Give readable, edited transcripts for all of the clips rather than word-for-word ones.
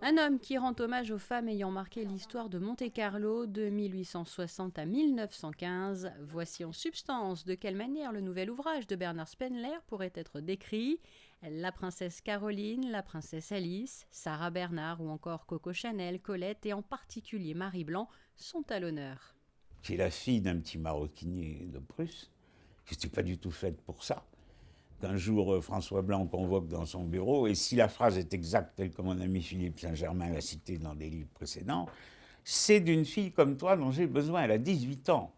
Un homme qui rend hommage aux femmes ayant marqué l'histoire de Monte-Carlo de 1860 à 1915. Voici en substance de quelle manière le nouvel ouvrage de Bernard Spengler pourrait être décrit. La princesse Caroline, la princesse Alice, Sarah Bernard ou encore Coco Chanel, Colette et en particulier Marie Blanc sont à l'honneur. Qui est la fille d'un petit maroquinier de Prusse, qui n'était pas du tout faite pour ça. Qu'un jour, François Blanc convoque dans son bureau, et si la phrase est exacte, telle que mon ami Philippe Saint-Germain l'a citée dans des livres précédents, c'est d'une fille comme toi dont j'ai besoin. Elle a 18 ans.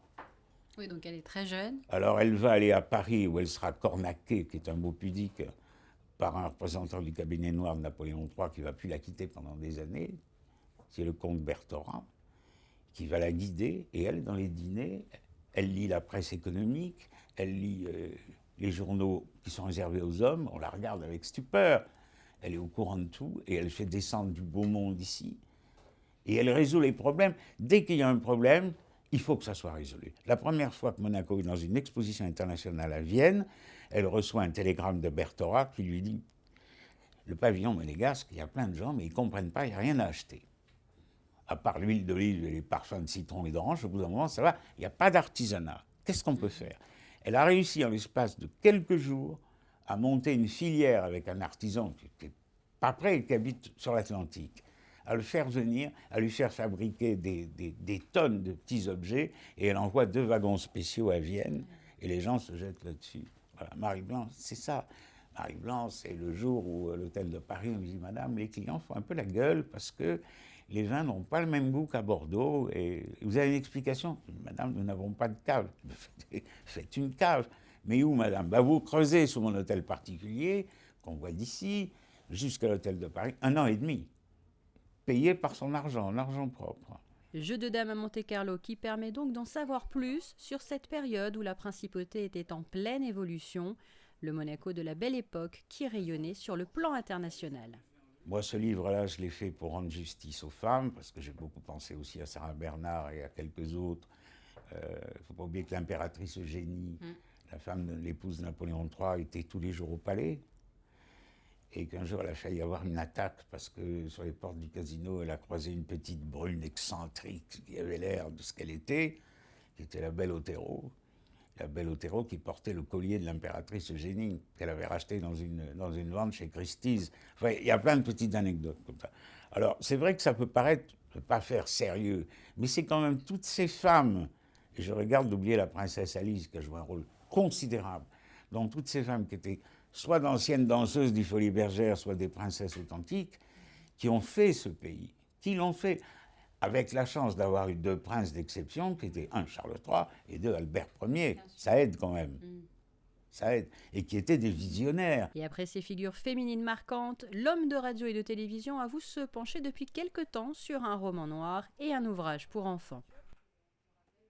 Oui, donc elle est très jeune. Alors elle va aller à Paris, où elle sera cornaquée, qui est un mot pudique, par un représentant du cabinet noir de Napoléon III, qui ne va plus la quitter pendant des années, c'est le comte Bertorat, qui va la guider, et elle, dans les dîners, elle lit la presse économique, elle lit les journaux qui sont réservés aux hommes, on la regarde avec stupeur, elle est au courant de tout, et elle fait descendre du beau monde ici, et elle résout les problèmes. Dès qu'il y a un problème, il faut que ça soit résolu. La première fois que Monaco est dans une exposition internationale à Vienne, elle reçoit un télégramme de Bertorat qui lui dit « Le pavillon monégasque, il y a plein de gens, mais ils ne comprennent pas, il n'y a rien à acheter. » À part l'huile d'olive et les parfums de citron et d'orange, au bout d'un moment, ça va, il n'y a pas d'artisanat. Qu'est-ce qu'on peut faire? Elle a réussi en l'espace de quelques jours à monter une filière avec un artisan qui n'était pas près et qui habite sur l'Atlantique, à le faire venir, à lui faire fabriquer des tonnes de petits objets, et elle envoie 2 wagons spéciaux à Vienne, et les gens se jettent là-dessus. Voilà, Marie Blanc, c'est ça. Marie Blanc, c'est le jour où à l'hôtel de Paris, on lui dit « Madame, les clients font un peu la gueule parce que les vins n'ont pas le même goût qu'à Bordeaux. Et vous avez une explication? Madame, nous n'avons pas de cave. Faites une cave. Mais où, madame? Vous creusez sous mon hôtel particulier, qu'on voit d'ici, jusqu'à l'hôtel de Paris, 1 an et demi. Payé par son argent, en argent propre. Jeu de dames à Monte-Carlo qui permet donc d'en savoir plus sur cette période où la principauté était en pleine évolution, le Monaco de la Belle Époque qui rayonnait sur le plan international. Moi, ce livre-là, je l'ai fait pour rendre justice aux femmes, parce que j'ai beaucoup pensé aussi à Sarah Bernard et à quelques autres. Il ne faut pas oublier que l'impératrice Eugénie, la femme de l'épouse de Napoléon III, était tous les jours au palais. Et qu'un jour, elle a failli avoir une attaque, parce que sur les portes du casino, elle a croisé une petite brune excentrique qui avait l'air de ce qu'elle était, qui était la belle Otero. La belle Otero qui portait le collier de l'impératrice Eugénie, qu'elle avait racheté dans une vente chez Christie's. Enfin, il y a plein de petites anecdotes comme ça. Alors, c'est vrai que ça peut paraître ne pas faire sérieux, mais c'est quand même toutes ces femmes, et je regarde d'oublier la princesse Alice, qui a joué un rôle considérable, donc toutes ces femmes qui étaient soit d'anciennes danseuses du Folies Bergère, soit des princesses authentiques, qui ont fait ce pays, qui l'ont fait avec la chance d'avoir eu 2 princes d'exception, qui étaient 1 Charles III et 2 Albert Ier. Ça aide quand même. Ça aide. Et qui étaient des visionnaires. Et après ces figures féminines marquantes, l'homme de radio et de télévision avoue se pencher depuis quelque temps sur un roman noir et un ouvrage pour enfants.